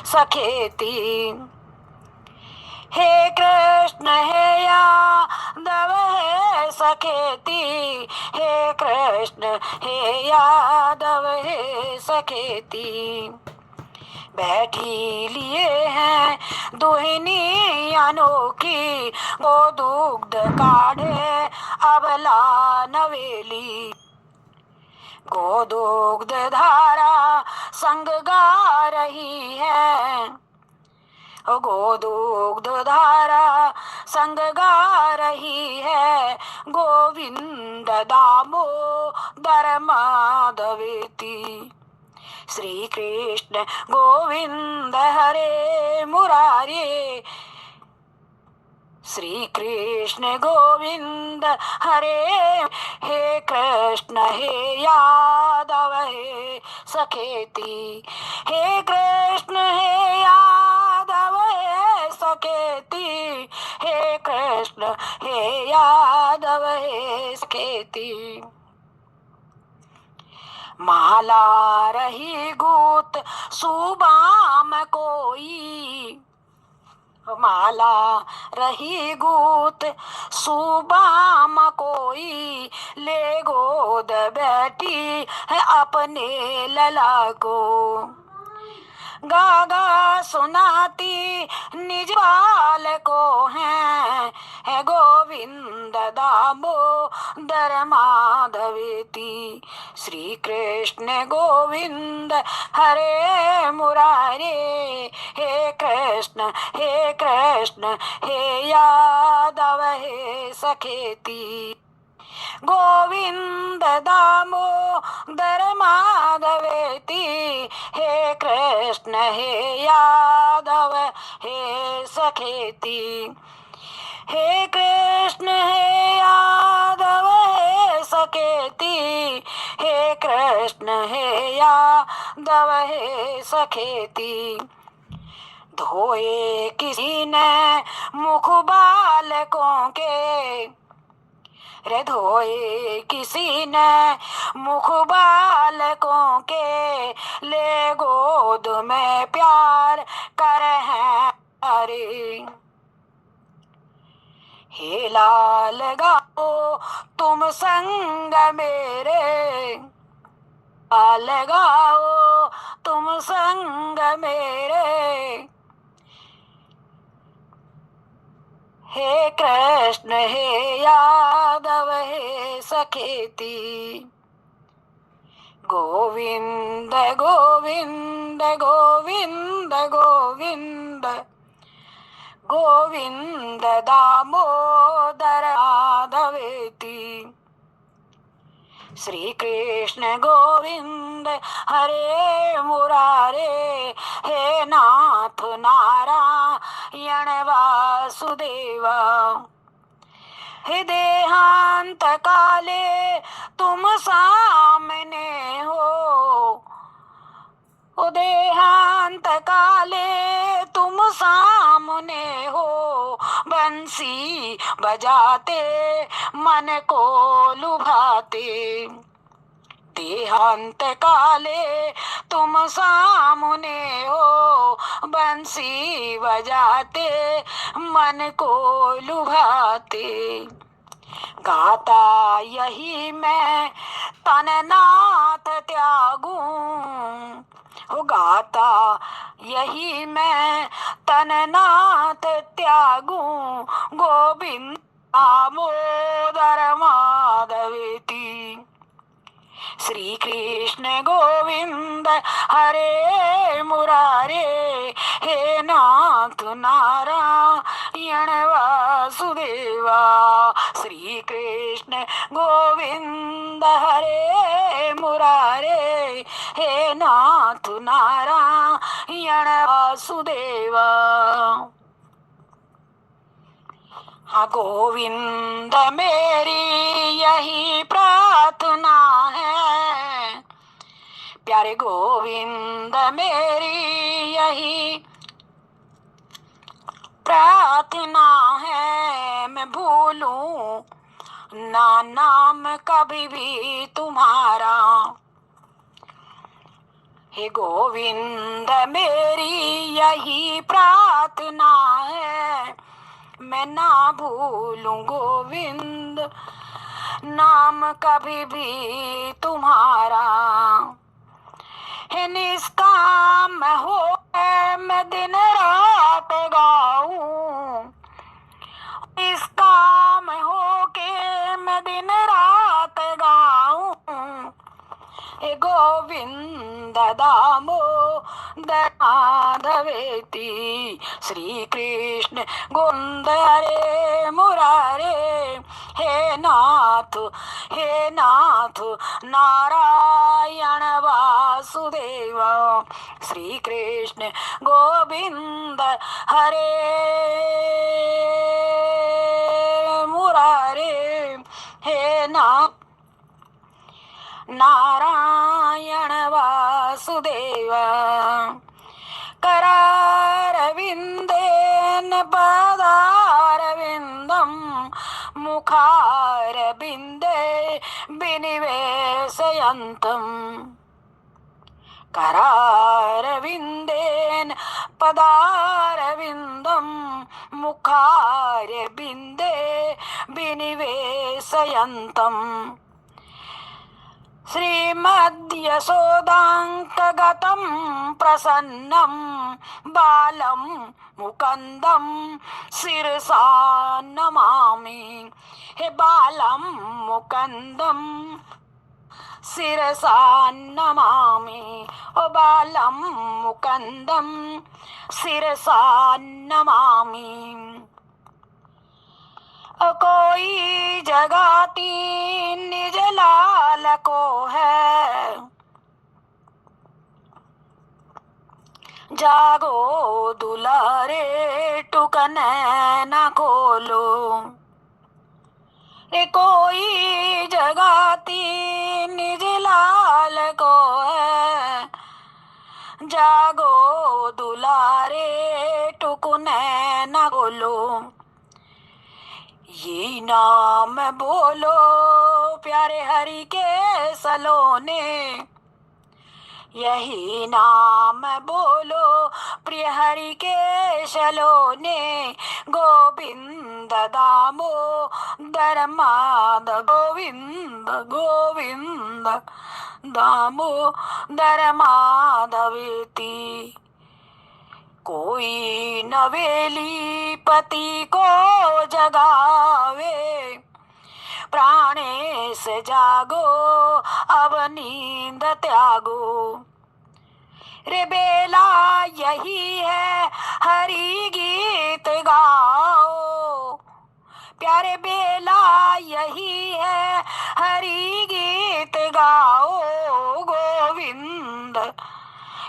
सखेती। हे कृष्ण हे यादव हे सखेती, हे कृष्ण हे यादव हे सखेती। बैठी लिए हैं दुहिनी अनोखी, वो दुग्ध काढ़े अबला नवेली। गोदुग्ध धारा संग गा रही है, गोदुग्ध धारा संग गा रही है, गोविंद दामोदर माधवेती। श्री कृष्ण गोविंद हरे मुरारे, श्री कृष्ण गोविंद हरे। हे कृष्ण हे यादव हे सखेती, हे कृष्ण हे यादव हे सखेती, हे कृष्ण हे यादव हे सखेती। माला रही गूत सुबाम कोई, माला रही गूत सुबाम कोई, ले गोद बैठी है अपने लला को। गागा सुनाती निज बाल को है गोविंद दामोदर माधवेती। श्री कृष्ण गोविंद हरे मुरारे, हे कृष्ण हे यादव हे सखेती। गोविंद दामोदर माधवेती, हे कृष्ण हे यादव हे सखेती। हे कृष्ण हे यादव हे सखेती, हे कृष्ण हे यादव हे सखेती। धोए किसी ने मुख बालकों के, रे धोए किसी ने मुख बालकों के, ले गोद में प्यार कर है अरे। हे लाल गाओ तुम संग मेरे, लाल गाओ तुम संग मेरे। हे कृष्ण हे यादव हे सखेती। गोविंद गोविंद गोविंद गोविंद गोविंद दामोदर माधवेती। श्री कृष्ण गोविंद हरे मुरारे, हे नाथ नारायण वासुदेवा। हे देहांत काले तुम सामने हो, ओ देहांत काले तुम सामने हो। बंसी बजाते मन को लुभाते, देहांत काले तुम सामने हो। बंसी बजाते मन को लुभाते, गाता यही मैं तन नाथ त्यागूं, हो गाता यही मैं तन नाथ त्यागूं। गोविंद दामोदर माधवेती। श्री कृष्ण गोविंद हरे मुरारे, हे नाथ नारायण वासुदेवा। श्री कृष्ण गोविंद हरे मुरारे, हे नाथ नारायण वासुदेवा। हाँ गोविंद मेरी यही प्रार्थना है, प्यारे गोविंद मेरी यही प्रार्थना है। मैं भूलूं ना नाम कभी भी तुम्हारा, हे गोविंद मेरी यही प्रार्थना है, मैं ना भूलूं गोविंद नाम कभी भी तुम्हारा। हे निष्काम हो मैं दिन रात गाऊं, निष्काम हो के मैं दिन रात गाऊं। हे गोविंद दामोदर माधवेति श्री कृष्ण गोविंद हरे मुरारे। हे नाथ नारायण वासुदेव श्री कृष्ण गोविंद हरे मुरारे। हे नारायण वासुदेव करारविन्देन पदारविन्दं मुखारविन्दे विनिवेशयन्तम्। करारविन्देन पदारविन्दं मुखारविन्दे विनिवेशयन्तम्। श्रीमद्यशोदाङ्कगतं प्रसन्नं बालं मुकुन्दं शिरसा नमामि। हे बालं मुकुन्दं शिरसा नमामि। ओ बालं मुकुन्दं शिरसा नमामि। कोई जगाती निज लाल को है, जागो दुलारे टुकने न खोलो। कोई जगाती निज लाल को है, जागो दुलारे टुकने न खोलो। ये नाम बोलो प्यारे हरि के सलोने, यही नाम बोलो प्रिय हरि के सलोने। गोविंद दामोदर माधव गोविंद गोविंद दामोदर माधवेति। कोई नवेली पति को जगावे, प्राणेश जागो अब नींद त्यागो। रे बेला यही है हरि गीत गाओ, प्यारे बेला यही है हरि गीत गाओ। गोविंद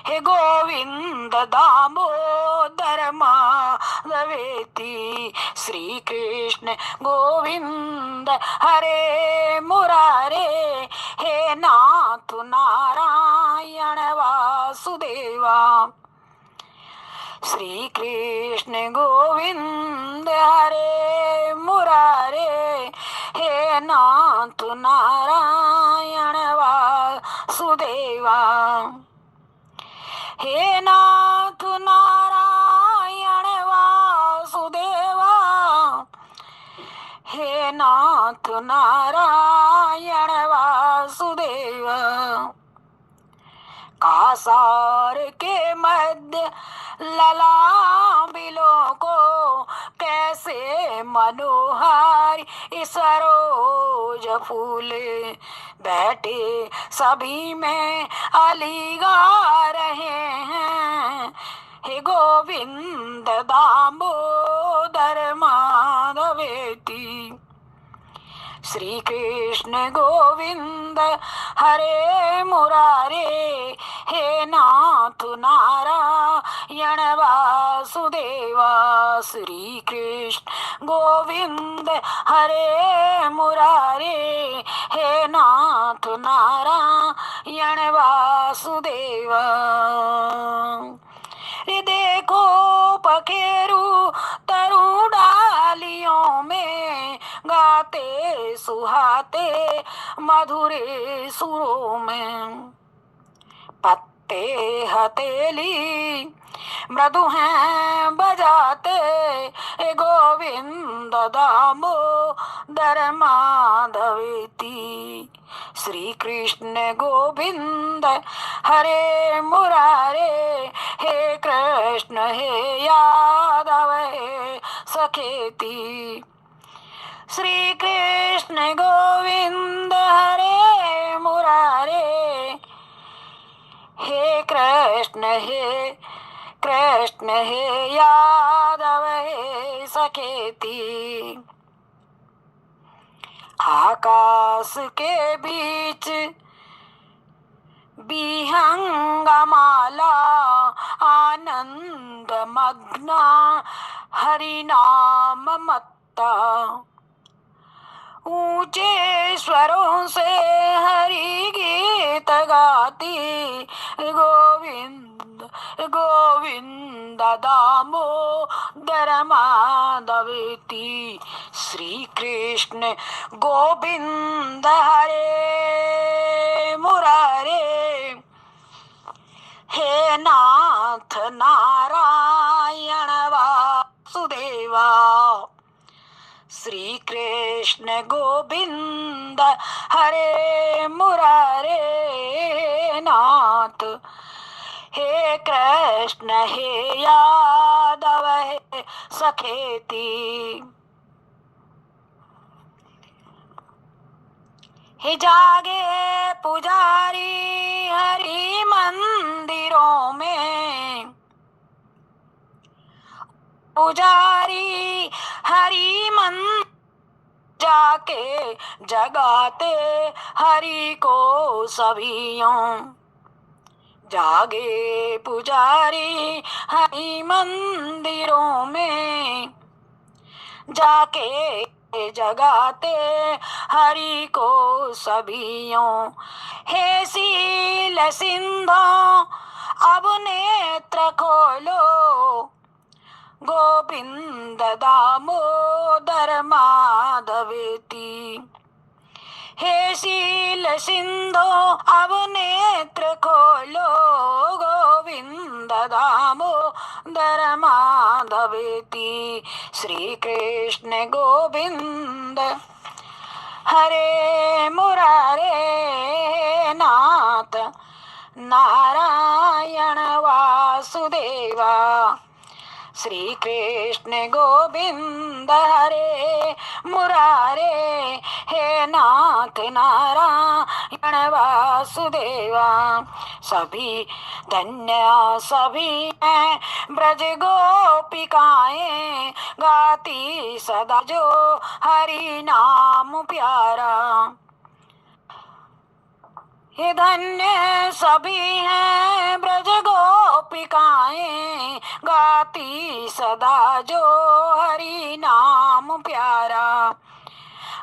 हे गोविंद दामोदर माधवेति श्री कृष्ण गोविंद हरे मुरारे। हे नाथ नारायण वासुदेवा श्री कृष्ण गोविंद हरे मुरारे। हे नाथ नारायण वासुदेवा। हे नाथ नारायण वासुदेवा। हे नाथ नारायण वासुदेवा। कासार के मध्य ललाबिलों को कैसे मनोहर सरोज फूले, बैठे सभी में अली गा रहे हैं। हे गोविंद दामोदर माधवेति श्री कृष्ण गोविंद हरे मुरारे। हे नाथ नारायण वासुदेवा श्री कृष्ण गोविंद हरे मुरारे। हे नाथ नारायण वासुदेवा। देखो पखेरु तरु डालियों में गाते सुहाते मधुरे सुरों में। ते हथेली, मृदु हैं बजाते गोविंद दामोदर माधवेति। श्री कृष्ण गोविंद हरे मुरारे, हे कृष्ण हे यादव हे सखेति। श्री कृष्ण गोविंद हरे मुरारे, हे कृष्ण हे यादव हे सखेति। आकाश के बीच विहंगमाला, आनंद मग्ना हरि नाम मत्ता। ऊंचे स्वरों से हरि गीत गाती, गोविंद गोविंद दामोदर माधवेति। श्री कृष्ण गोविंद हरे मुरारे, हे नाथ नारायण वासुदेवा। श्री कृष्ण गोविंद हरे मुरारे, नाथ हे कृष्ण हे यादव हे सखेति। हे जागे पुजारी हरि मंदिरों में, पुजारी हरि मंदिर जाके जगाते हरि को सभियों। जागे पुजारी हरि मंदिरों में, जाके जगाते हरि को सभियों। हे शील सिंधो अब नेत्र खोलो, गोविंद दामोदर माधवेति। हे शील सिंधो अब नेत्र खोलो, गोविंद दामोदर माधवेति। श्री कृष्ण गोविंद हरे मुरारे, नाथ नारायण वासुदेवा। श्री कृष्ण गोविंद हरे मुरारे, हे नाथ नारायण वासुदेवा। सभी धन्य सभी हैं ब्रज गोपिकाएं, गाती सदा जो हरि नाम प्यारा। हे धन्य सभी हैं ब्रज गोपिकाएं, गाती सदा जो हरि नाम प्यारा।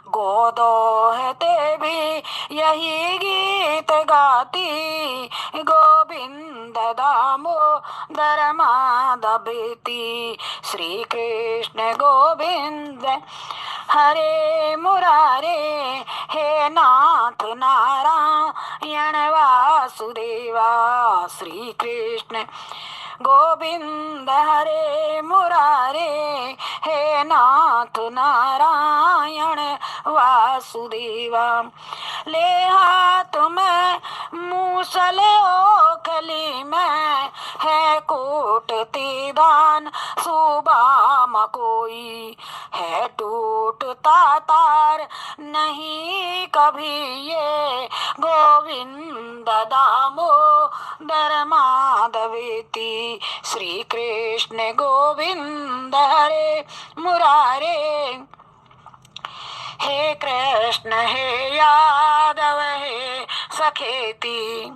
गोदोहते भी यही गीत गाती, गोविंद दामोदर माधवेति। श्री कृष्ण गोविंद हरे मुरारे, हे नाथ नारायण वासुदेवा। श्री कृष्ण गोविंद हरे मुरारे, हे नाथ नारायण वासुदेवा। ले हाथ में मूसल ओखली में, है कोटती दान सुबाम कोई। है टूटता तार नहीं कभी ये, गोविंद दामोदर माधवेति। श्री कृष्ण गोविंद हरे मुरारे, हे कृष्ण हे यादव हे सखेति।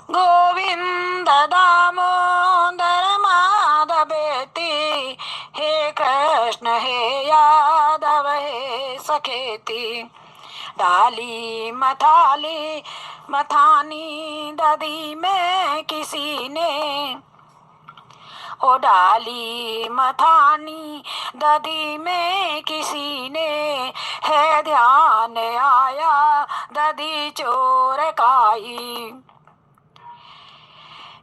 गोविंद दामोदर माधवेति, हे कृष्ण हे यादव हे सखेति। डाली मथाली मथानी ददी में किसी ने, ओ डाली मथानी ददी में किसी ने, है ध्यान आया ददी चोर काई।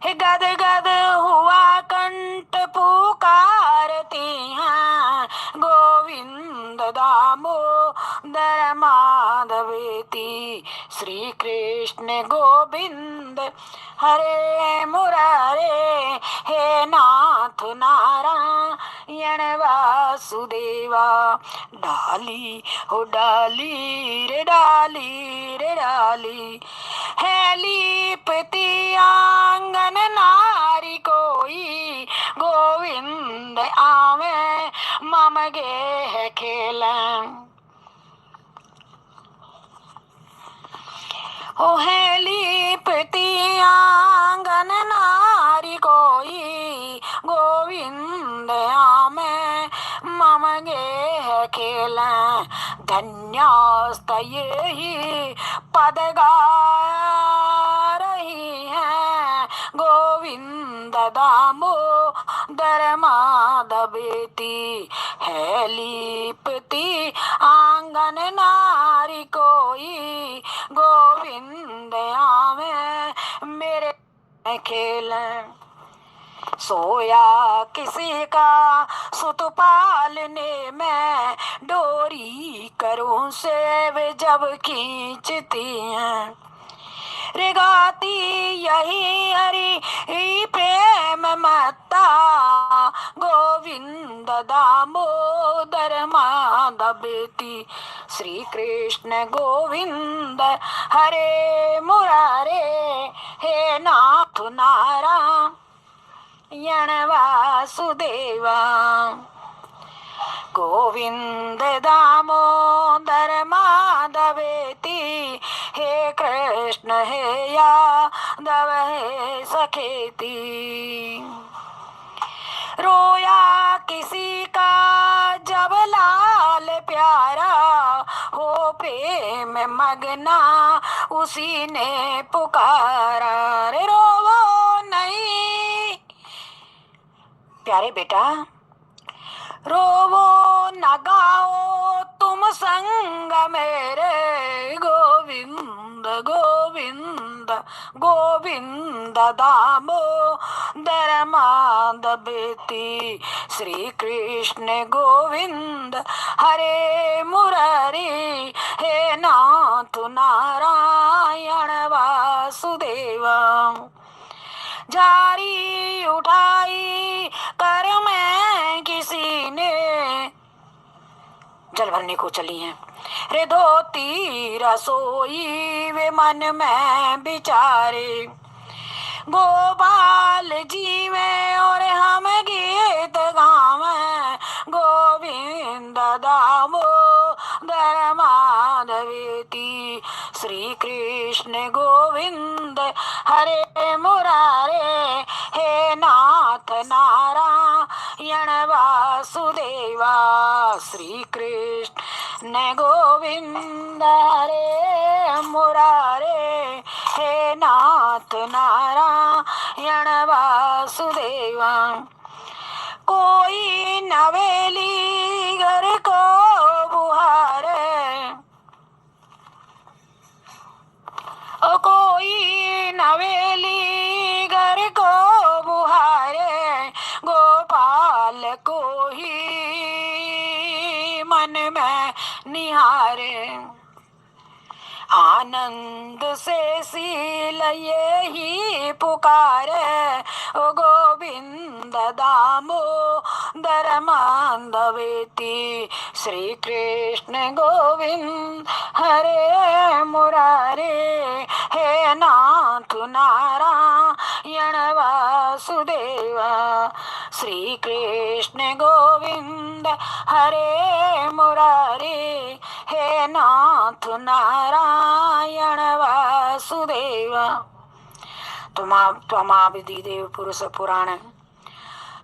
हे गद गद हुआ कंठ पुकारती हैं गोविंद दामोदर माधवेति। श्री कृष्ण गोविंद हरे मुरारे, हे नाथ नारायण वासुदेवा। डाली हो डाली रे डाली रे डाली, है लीपति आंगन नारी कोई, गोविंद आवे मम गेह खेलन। ओ है लीपति आंगन नारी कोई, गोविंद आमे मम गेह खेलन। धन्यस्त यही पद गा रही है, गोविंद दामोदर माधवेति। है लीपति आंगन नारी कोई, गोविंद आवे मेरे खेलन। सोया किसी का सुत पालने में, डोरी करूं से वे जब खींचती हैं। रिगाती यही हरि प्रेम मत्ता, गोविंद दामोदर माधवेति। श्री कृष्ण गोविंद हरे मुरारे, हे नाथ नारायण वासुदेवा। गोविंद दामोदर माधवेति, हे कृष्ण हे यादव हे सखेति। रोया किसी का जब लाल प्यारा, हो प्रेम मगना उसी ने पुकारा। रे रोवो नहीं प्यारे बेटा, रोवो न गाओ तुम संग मेरे, गोविंद गोविंद गोविंद दामोदर माधवेति। श्री कृष्ण गोविंद हरे मुरारी, हे नाथ नारायण वासुदेवा। जारी उठाई कर में किसी ने, जल भरने को चली हैं रे धोती रसोई, वे मन में बिचारे। गोपाल जीवे और हम गीत गावे, गोविंद दामोदर माधवेति। श्री कृष्ण गोविंद हरे मुरारे, हे नाथ नारायण वासुदेवा। श्री कृष्ण गोविंद हरे मुरारे, हे नाथ नारायण वासुदेवा। कोई नवेली घर को बुहारे, ओ कोई नवेली घर को बुहारे, गोपाल को ही मन में निहारे। आनंद से सील ये ही पुकारे, ओ गोविंद दामोदर माधवेति। श्री कृष्ण गोविंद हरे मुरारे, हे नाथ नारायण वासुदेवा। श्री कृष्ण गोविंद हरे मुरारे, हे नाथ नारायण वासुदेवा। त्वमादिदेव पुरुष पुराण,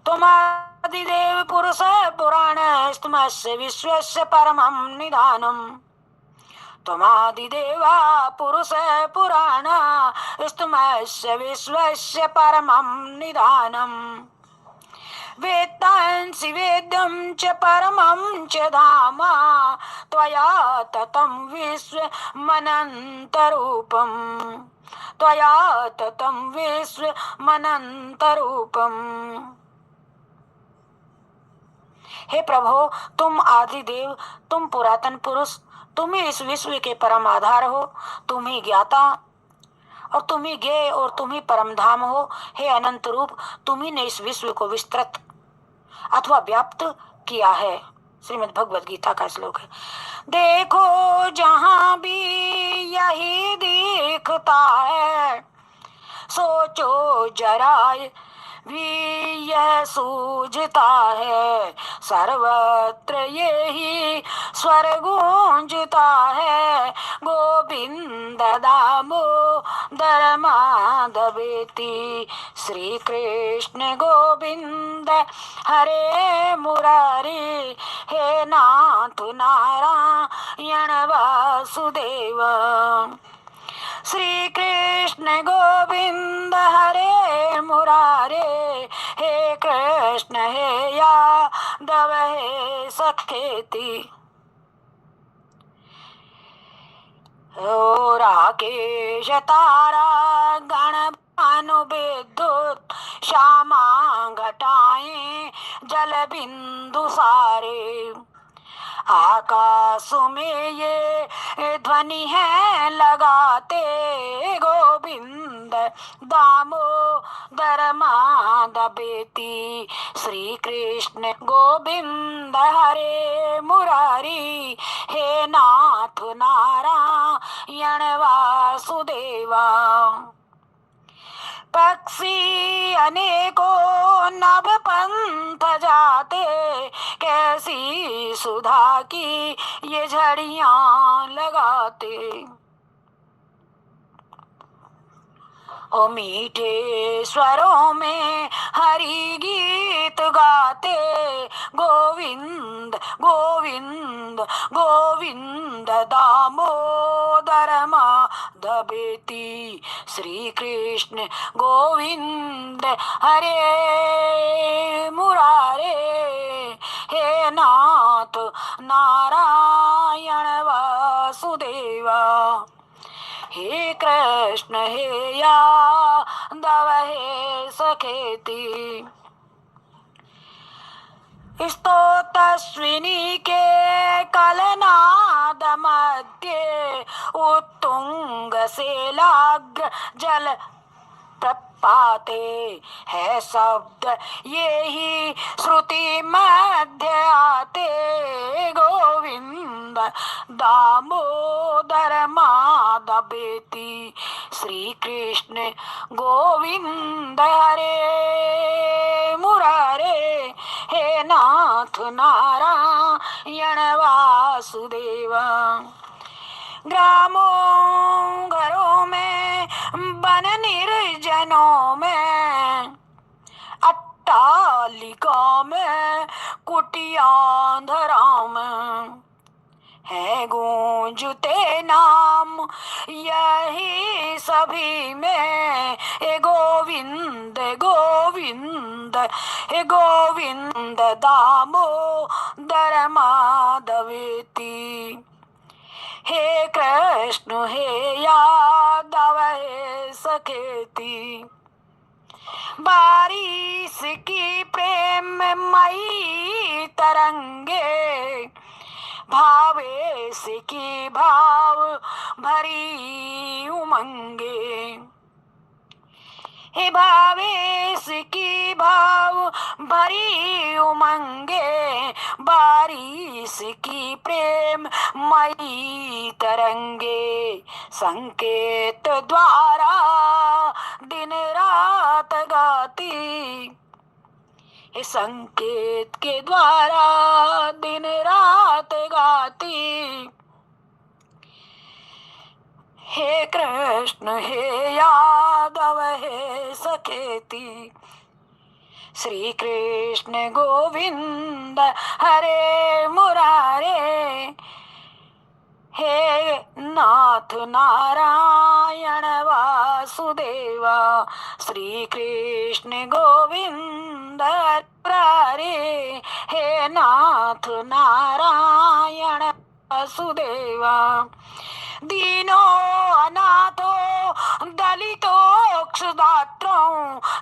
त्वमादिदेव पुरुष पुराण, स्तमस्य विश्वस्य परमं निधानम्। त्वमादिदेवा पुरुष पुराण, स्तमस्य विश्वस्य परमं निधानम्। वेत्तांसि वेद्यं च परमं च धाम, त्वया ततं विश्वमनन्तरूपम्। त्वया ततं विश्वमनन्तरूपम्। हे प्रभो, तुम आदि देव, तुम पुरातन पुरुष, तुम ही इस विश्व के परम आधार हो, तुम ही ज्ञाता और तुम ही ज्ञेय और तुम ही परम धाम हो। हे अनंत रूप, तुम ही ने इस विश्व को विस्तृत अथवा व्याप्त किया है। श्रीमद् भगवद गीता का श्लोक है। देखो जहां भी यही दिखता है, सोचो जरा भी यह सूझता है, सर्वत्र यही स्वर गूंजता है, गोविंद दामोदर माधवेति। श्री कृष्ण गोविंद हरे मुरारी, हे नाथ नारायण वासुदेव। श्री कृष्ण गोविंद हरे मुरारे, हे कृष्ण हे यादव हे सखेति। ओ राकेश तारा गण भानु विद्युत, श्यामा घटाएं जल बिंदु सारे, आकाश में ये ध्वनि है लगाते, गोविंद दामोदर माधवेति। श्री कृष्ण गोविंद हरे मुरारी, हे नाथ नारायण वासुदेवा। पक्षी अनेकों नभ पंथ जाते, कैसी सुधा की ये झड़ियां लगाते। ओ मीठे स्वरों में हरि गीत गाते, गोविंद गोविंद गोविंद दामोदर माधवेति। श्री कृष्ण गोविंद हरे मुरारे, हे नाथ नारायण वासुदेवा। हे कृष्ण हे यादव हे सखेति। स्तोतस्विनी के कलनाद मध्य, उत्तुंग से लाग्र जल प्रपाते, है शब्द ये ही श्रुति मध्य आते, गोविंद दामोदर माधवेति। श्री कृष्ण गोविंद हरे मुरारे, हे नाथ नारायण वासुदेवा। ग्रामों घरों में वन निर्जनों में, अट्टालिका में कुटिया धराओं में, है गूंजते नाम यही सभी में, ए गोविंद गोविंद हे गोविंद दामोदर माधवेति। हे कृष्ण हे यादव हे सखेति। बारिश की प्रेम मई तरंगे, भावेश की भाव भरी उमंगे, हे भावेश की भाव भरी उमंगे, बारिश की प्रेम मई तरंगे, संकेत द्वारा दिन रात गाती, हे संकेत के द्वारा दिन रात गाती। हे कृष्ण हे यादव हे सखेति। श्री कृष्ण गोविंद हरे मुरारे, हे नाथ नारायण वासुदेवा। श्री कृष्ण गोविंद मुरारे, हे नाथ नारायण वासुदेवा। दीनो अनाथो दलितो क्षुधात्रो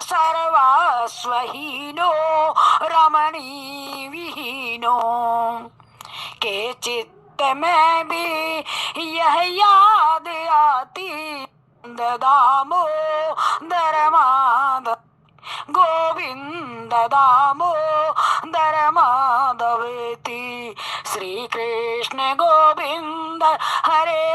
सर्वस्वहीनो रमणी विहीनो के चित्त में भी यह याद आती दामो दरमाद गोविंद दामो दरमाधवेति श्री कृष्ण गोविंद हरे